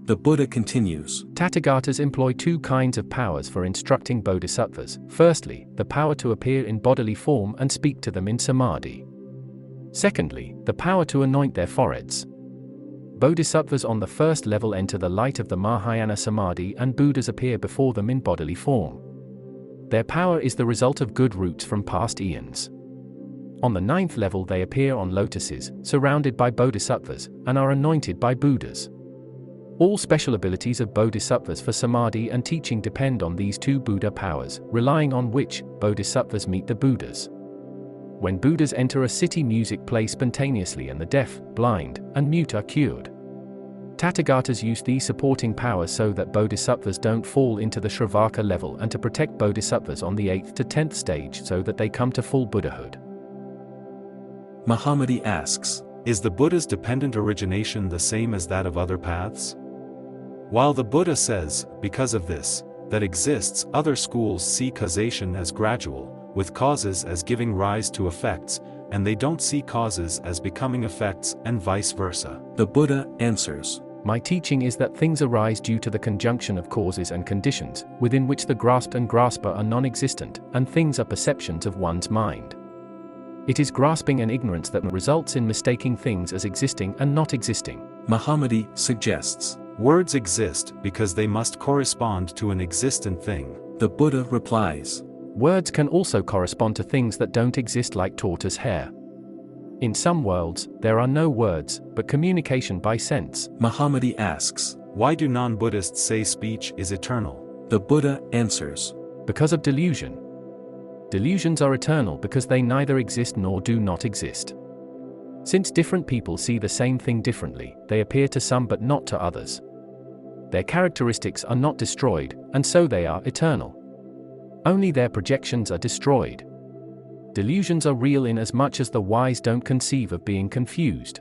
The Buddha continues. Tathagatas employ two kinds of powers for instructing bodhisattvas. Firstly, the power to appear in bodily form and speak to them in samadhi. Secondly, the power to anoint their foreheads. Bodhisattvas on the first level enter the light of the Mahayana Samadhi and Buddhas appear before them in bodily form. Their power is the result of good roots from past eons. On the ninth level they appear on lotuses, surrounded by bodhisattvas, and are anointed by Buddhas. All special abilities of bodhisattvas for samadhi and teaching depend on these two Buddha powers, relying on which bodhisattvas meet the Buddhas. When Buddhas enter a city, music plays spontaneously and the deaf, blind, and mute are cured. Tathagatas use these supporting powers so that bodhisattvas don't fall into the Shravaka level and to protect bodhisattvas on the 8th to 10th stage so that they come to full Buddhahood. Mahāmati asks, is the Buddha's dependent origination the same as that of other paths? While the Buddha says, because of this, that exists, other schools see causation as gradual, with causes as giving rise to effects, and they don't see causes as becoming effects, and vice versa. The Buddha answers, my teaching is that things arise due to the conjunction of causes and conditions, within which the grasped and grasper are non-existent, and things are perceptions of one's mind. It is grasping and ignorance that results in mistaking things as existing and not existing. Mahāmati suggests, words exist because they must correspond to an existent thing. The Buddha replies, words can also correspond to things that don't exist, like tortoise hair. In some worlds, there are no words, but communication by sense. Mahāmati asks, why do non-Buddhists say speech is eternal? The Buddha answers, because of delusion. Delusions are eternal because they neither exist nor do not exist. Since different people see the same thing differently, they appear to some but not to others. Their characteristics are not destroyed, and so they are eternal. Only their projections are destroyed. Delusions are real in as much as the wise don't conceive of being confused.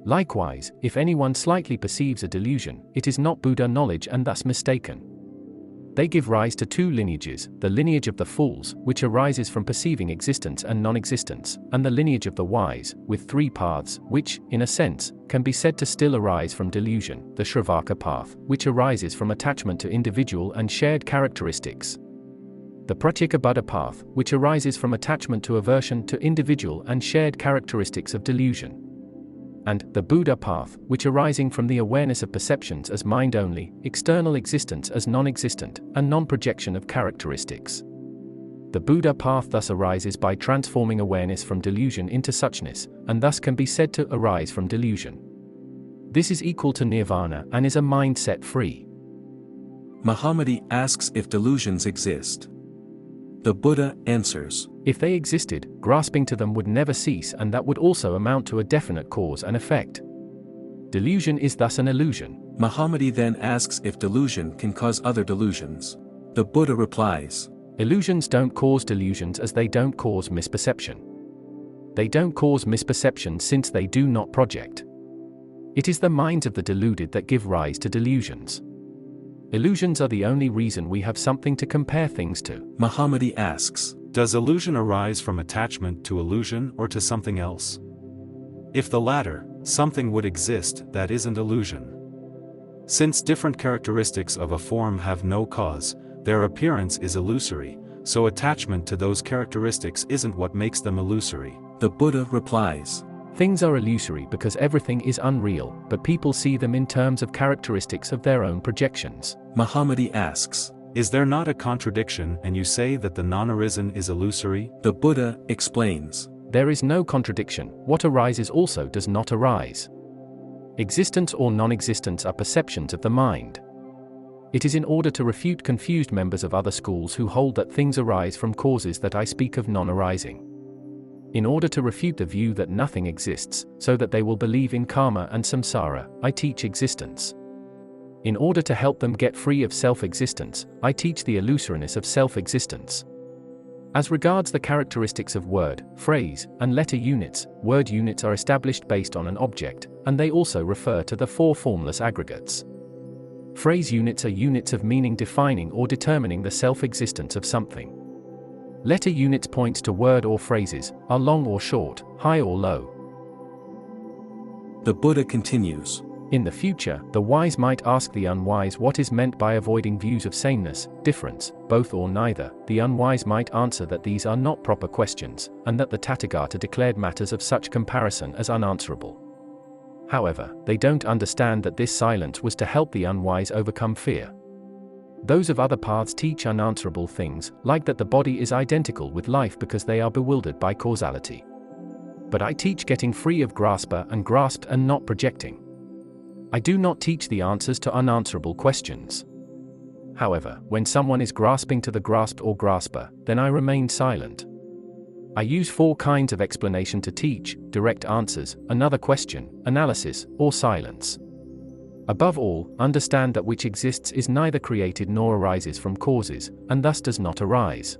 Likewise, if anyone slightly perceives a delusion, it is not Buddha knowledge and thus mistaken. They give rise to two lineages, the lineage of the fools, which arises from perceiving existence and non-existence, and the lineage of the wise, with three paths, which, in a sense, can be said to still arise from delusion, the Shravaka path, which arises from attachment to individual and shared characteristics. The Pratyeka path, which arises from attachment to aversion to individual and shared characteristics of delusion. And the Buddha path, which arising from the awareness of perceptions as mind only, external existence as non-existent, and non-projection of characteristics. The Buddha path thus arises by transforming awareness from delusion into suchness, and thus can be said to arise from delusion. This is equal to nirvana and is a mind set free. Mahāmati asks if delusions exist. The Buddha answers, if they existed, grasping to them would never cease, and that would also amount to a definite cause and effect. Delusion is thus an illusion. Mahāmati then asks if delusion can cause other delusions. The Buddha replies, illusions don't cause delusions as they don't cause misperception. They don't cause misperception since they do not project. It is the minds of the deluded that give rise to delusions. Illusions are the only reason we have something to compare things to. Mahāmati asks, does illusion arise from attachment to illusion or to something else? If the latter, something would exist that isn't illusion. Since different characteristics of a form have no cause, their appearance is illusory, so attachment to those characteristics isn't what makes them illusory. The Buddha replies, things are illusory because everything is unreal, but people see them in terms of characteristics of their own projections. Mahāmati asks, is there not a contradiction and you say that the non-arisen is illusory? The Buddha explains, there is no contradiction, what arises also does not arise. Existence or non-existence are perceptions of the mind. It is in order to refute confused members of other schools who hold that things arise from causes that I speak of non-arising. In order to refute the view that nothing exists, so that they will believe in karma and samsara, I teach existence. In order to help them get free of self-existence, I teach the illusoriness of self-existence. As regards the characteristics of word, phrase, and letter units, word units are established based on an object, and they also refer to the four formless aggregates. Phrase units are units of meaning defining or determining the self-existence of something. Letter units points to word or phrases, are long or short, high or low. The Buddha continues, In the future, the wise might ask the unwise what is meant by avoiding views of sameness, difference, both or neither. The unwise might answer that these are not proper questions, and that the Tathagata declared matters of such comparison as unanswerable. However, they don't understand that this silence was to help the unwise overcome fear. Those of other paths teach unanswerable things, like that the body is identical with life because they are bewildered by causality. But I teach getting free of grasper and grasped and not projecting. I do not teach the answers to unanswerable questions. However, when someone is grasping to the grasped or grasper, then I remain silent. I use 4 kinds of explanation to teach: direct answers, another question, analysis, or silence. Above all, understand that which exists is neither created nor arises from causes, and thus does not arise.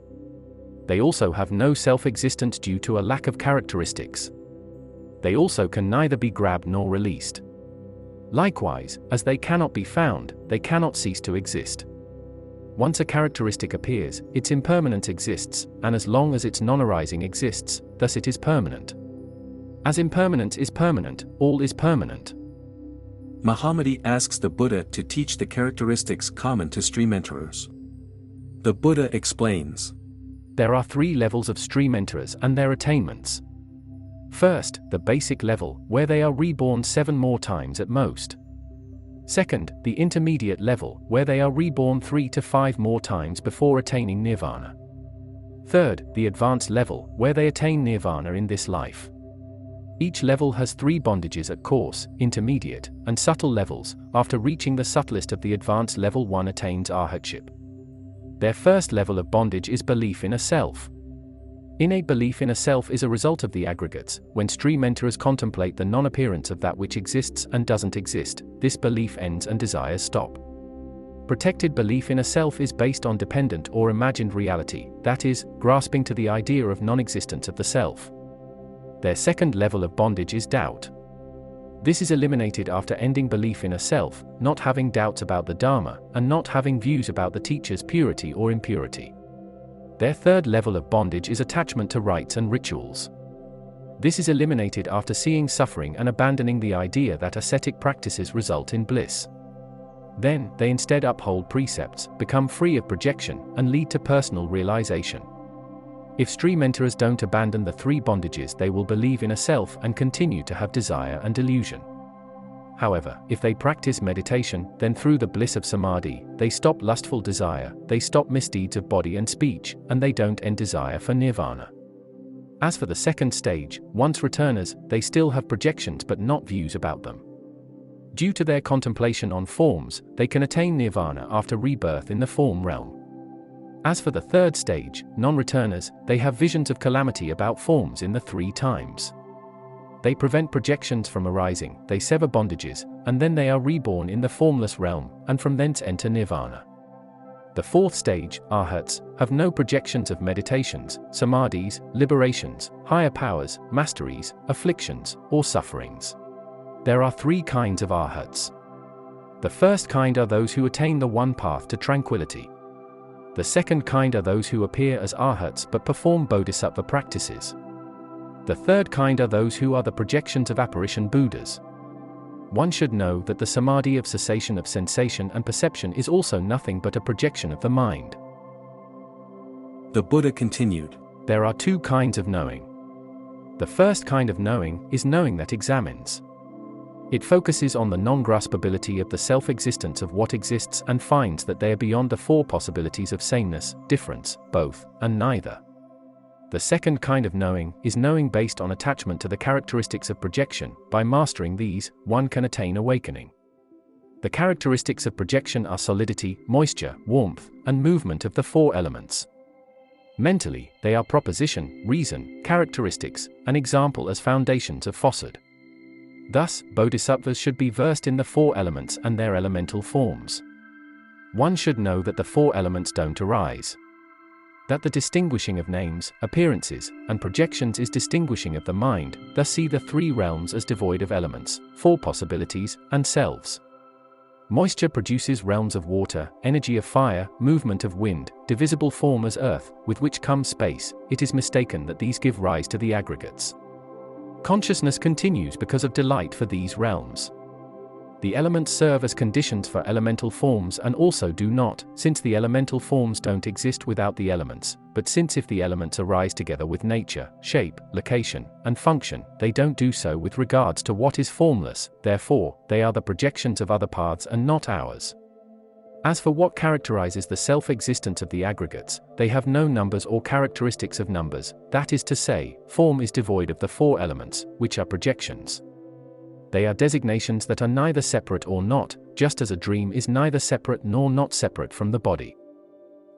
They also have no self-existence due to a lack of characteristics. They also can neither be grabbed nor released. Likewise, as they cannot be found, they cannot cease to exist. Once a characteristic appears, its impermanence exists, and as long as its non-arising exists, thus it is permanent. As impermanence is permanent, all is permanent. Mahāmati asks the Buddha to teach the characteristics common to stream enterers. The Buddha explains. There are 3 levels of stream enterers and their attainments. First, the basic level, where they are reborn 7 more times at most. Second, the intermediate level, where they are reborn 3 to 5 more times before attaining nirvana. Third, the advanced level, where they attain nirvana in this life. Each level has 3 bondages at coarse, intermediate, and subtle levels. After reaching the subtlest of the advanced level, one attains arhatship. Their first level of bondage is belief in a self. Innate belief in a self is a result of the aggregates. When stream enterers contemplate the non-appearance of that which exists and doesn't exist, this belief ends and desires stop. Protected belief in a self is based on dependent or imagined reality, that is, grasping to the idea of non-existence of the self. Their second level of bondage is doubt. This is eliminated after ending belief in a self, not having doubts about the Dharma, and not having views about the teacher's purity or impurity. Their third level of bondage is attachment to rites and rituals. This is eliminated after seeing suffering and abandoning the idea that ascetic practices result in bliss. Then, they instead uphold precepts, become free of projection, and lead to personal realization. If stream enterers don't abandon the 3 bondages, they will believe in a self and continue to have desire and delusion. However, if they practice meditation, then through the bliss of samadhi, they stop lustful desire, they stop misdeeds of body and speech, and they don't end desire for nirvana. As for the second stage, once returners, they still have projections but not views about them. Due to their contemplation on forms, they can attain nirvana after rebirth in the form realm. As for the third stage, non-returners, they have visions of calamity about forms in the 3 times. They prevent projections from arising, they sever bondages, and then they are reborn in the formless realm, and from thence enter nirvana. The 4th stage, arhats, have no projections of meditations, samadhis, liberations, higher powers, masteries, afflictions, or sufferings. There are 3 kinds of arhats. The first kind are those who attain the one path to tranquility. The second kind are those who appear as arhats but perform bodhisattva practices. The third kind are those who are the projections of apparition Buddhas. One should know that the samadhi of cessation of sensation and perception is also nothing but a projection of the mind. The Buddha continued. There are 2 kinds of knowing. The first kind of knowing is knowing that examines. It focuses on the non-graspability of the self-existence of what exists and finds that they are beyond the 4 possibilities of sameness, difference, both, and neither. The second kind of knowing is knowing based on attachment to the characteristics of projection. By mastering these, one can attain awakening. The characteristics of projection are solidity, moisture, warmth, and movement of the 4 elements. Mentally, they are proposition, reason, characteristics, and example as foundations of falsehood. Thus, bodhisattvas should be versed in the 4 elements and their elemental forms. One should know that the 4 elements don't arise. That the distinguishing of names, appearances, and projections is distinguishing of the mind, thus see the 3 realms as devoid of elements, 4 possibilities, and selves. Moisture produces realms of water, energy of fire, movement of wind, divisible form as earth, with which comes space. It is mistaken that these give rise to the aggregates. Consciousness continues because of delight for these realms. The elements serve as conditions for elemental forms and also do not, since the elemental forms don't exist without the elements, but since if the elements arise together with nature, shape, location, and function, they don't do so with regards to what is formless, therefore, they are the projections of other paths and not ours. As for what characterizes the self-existence of the aggregates, they have no numbers or characteristics of numbers, that is to say, form is devoid of the four elements, which are projections. They are designations that are neither separate or not, just as a dream is neither separate nor not separate from the body.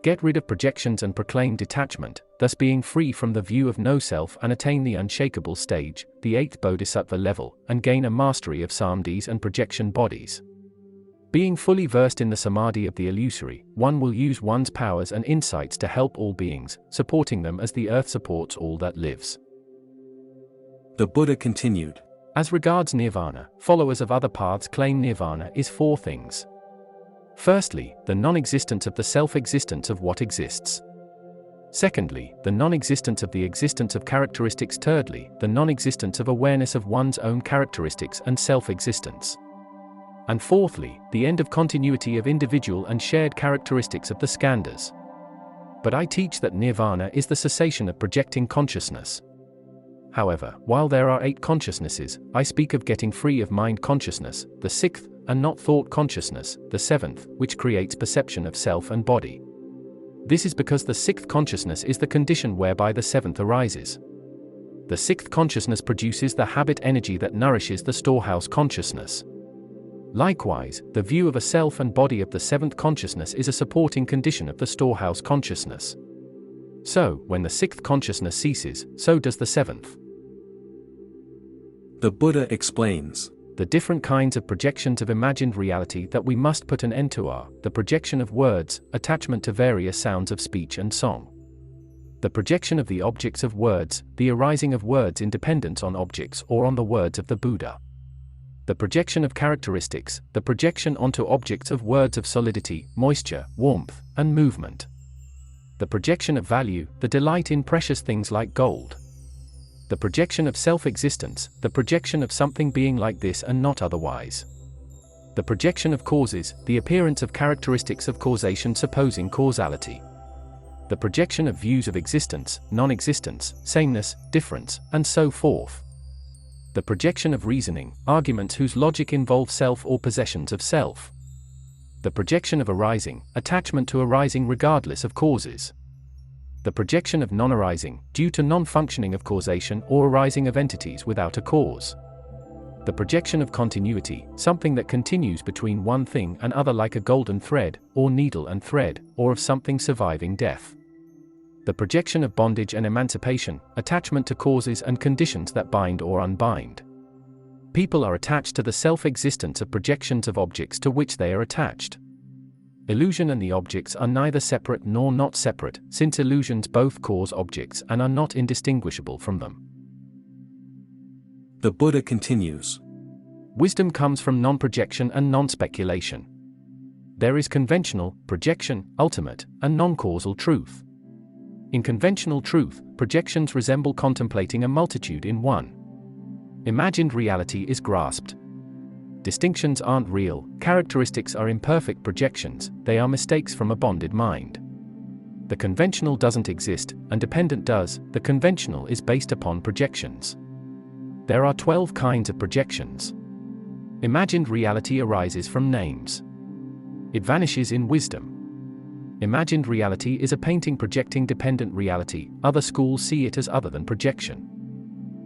Get rid of projections and proclaim detachment, thus being free from the view of no self and attain the unshakable stage, the 8th bodhisattva level, and gain a mastery of samadhis and projection bodies. Being fully versed in the samadhi of the illusory, one will use one's powers and insights to help all beings, supporting them as the earth supports all that lives. The Buddha continued. As regards nirvana, followers of other paths claim nirvana is four things. Firstly, the non-existence of the self-existence of what exists. Secondly, the non-existence of the existence of characteristics. Thirdly, the non-existence of awareness of one's own characteristics and self-existence. And fourthly, the end of continuity of individual and shared characteristics of the skandhas. But I teach that nirvana is the cessation of projecting consciousness. However, while there are 8 consciousnesses, I speak of getting free of mind consciousness, the 6th, and not thought consciousness, the 7th, which creates perception of self and body. This is because the 6th consciousness is the condition whereby the 7th arises. The 6th consciousness produces the habit energy that nourishes the storehouse consciousness. Likewise, the view of a self and body of the 7th consciousness is a supporting condition of the storehouse consciousness. So, when the 6th consciousness ceases, so does the 7th. The Buddha explains. The different kinds of projections of imagined reality that we must put an end to are, the projection of words, attachment to various sounds of speech and song. The projection of the objects of words, the arising of words in dependence on objects or on the words of the Buddha. The projection of characteristics, the projection onto objects of words of solidity, moisture, warmth, and movement. The projection of value, the delight in precious things like gold. The projection of self-existence, the projection of something being like this and not otherwise. The projection of causes, the appearance of characteristics of causation supposing causality. The projection of views of existence, non-existence, sameness, difference, and so forth. The projection of reasoning, arguments whose logic involve self or possessions of self. The projection of arising, attachment to arising regardless of causes. The projection of non-arising, due to non-functioning of causation or arising of entities without a cause. The projection of continuity, something that continues between one thing and other like a golden thread, or needle and thread, or of something surviving death. The projection of bondage and emancipation, attachment to causes and conditions that bind or unbind. People are attached to the self-existence of projections of objects to which they are attached. Illusion and the objects are neither separate nor not separate, since illusions both cause objects and are not indistinguishable from them. The Buddha continues. Wisdom comes from non-projection and non-speculation. There is conventional, projection, ultimate, and non-causal truth. In conventional truth, projections resemble contemplating a multitude in one. Imagined reality is grasped. Distinctions aren't real, characteristics are imperfect projections, they are mistakes from a bonded mind. The conventional doesn't exist, and dependent does, the conventional is based upon projections. There are 12 kinds of projections. Imagined reality arises from names. It vanishes in wisdom. Imagined reality is a painting projecting dependent reality, other schools see it as other than projection.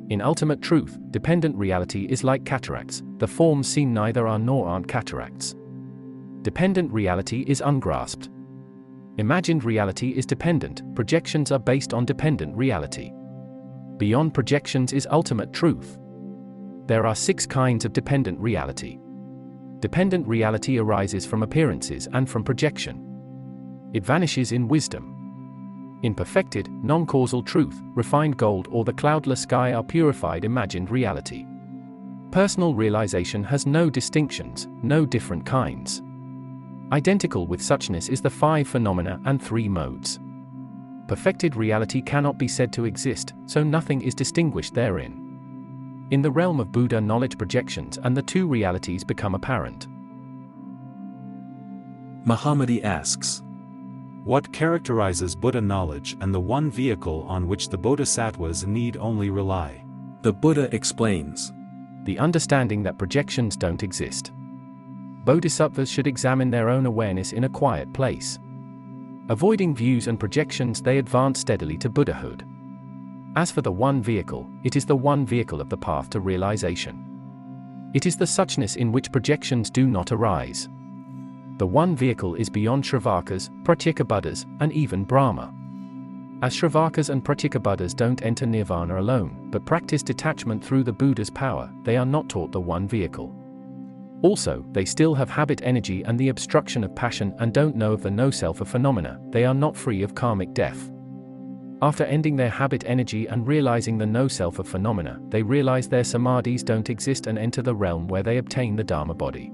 In ultimate truth, dependent reality is like cataracts, the forms seen neither are nor aren't cataracts. Dependent reality is ungrasped. Imagined reality is dependent, projections are based on dependent reality. Beyond projections is ultimate truth. There are 6 kinds of dependent reality. Dependent reality arises from appearances and from projection. It vanishes in wisdom. In perfected, non-causal truth, refined gold or the cloudless sky are purified imagined reality. Personal realization has no distinctions, no different kinds. Identical with suchness is the 5 phenomena and 3 modes. Perfected reality cannot be said to exist, so nothing is distinguished therein. In the realm of Buddha, knowledge projections and the two realities become apparent. Mahāmati asks, what characterizes Buddha knowledge and the one vehicle on which the bodhisattvas need only rely? The Buddha explains, the understanding that projections don't exist. Bodhisattvas should examine their own awareness in a quiet place. Avoiding views and projections, they advance steadily to Buddhahood. As for the one vehicle, it is the one vehicle of the path to realization. It is the suchness in which projections do not arise. The one vehicle is beyond Shravakas, Pratyekabuddhas, and even Brahma. As Shravakas and Pratyekabuddhas don't enter nirvana alone, but practice detachment through the Buddha's power, they are not taught the one vehicle. Also, they still have habit energy and the obstruction of passion and don't know of the no-self of phenomena. They are not free of karmic death. After ending their habit energy and realizing the no-self of phenomena, they realize their samadhis don't exist and enter the realm where they obtain the Dharma body.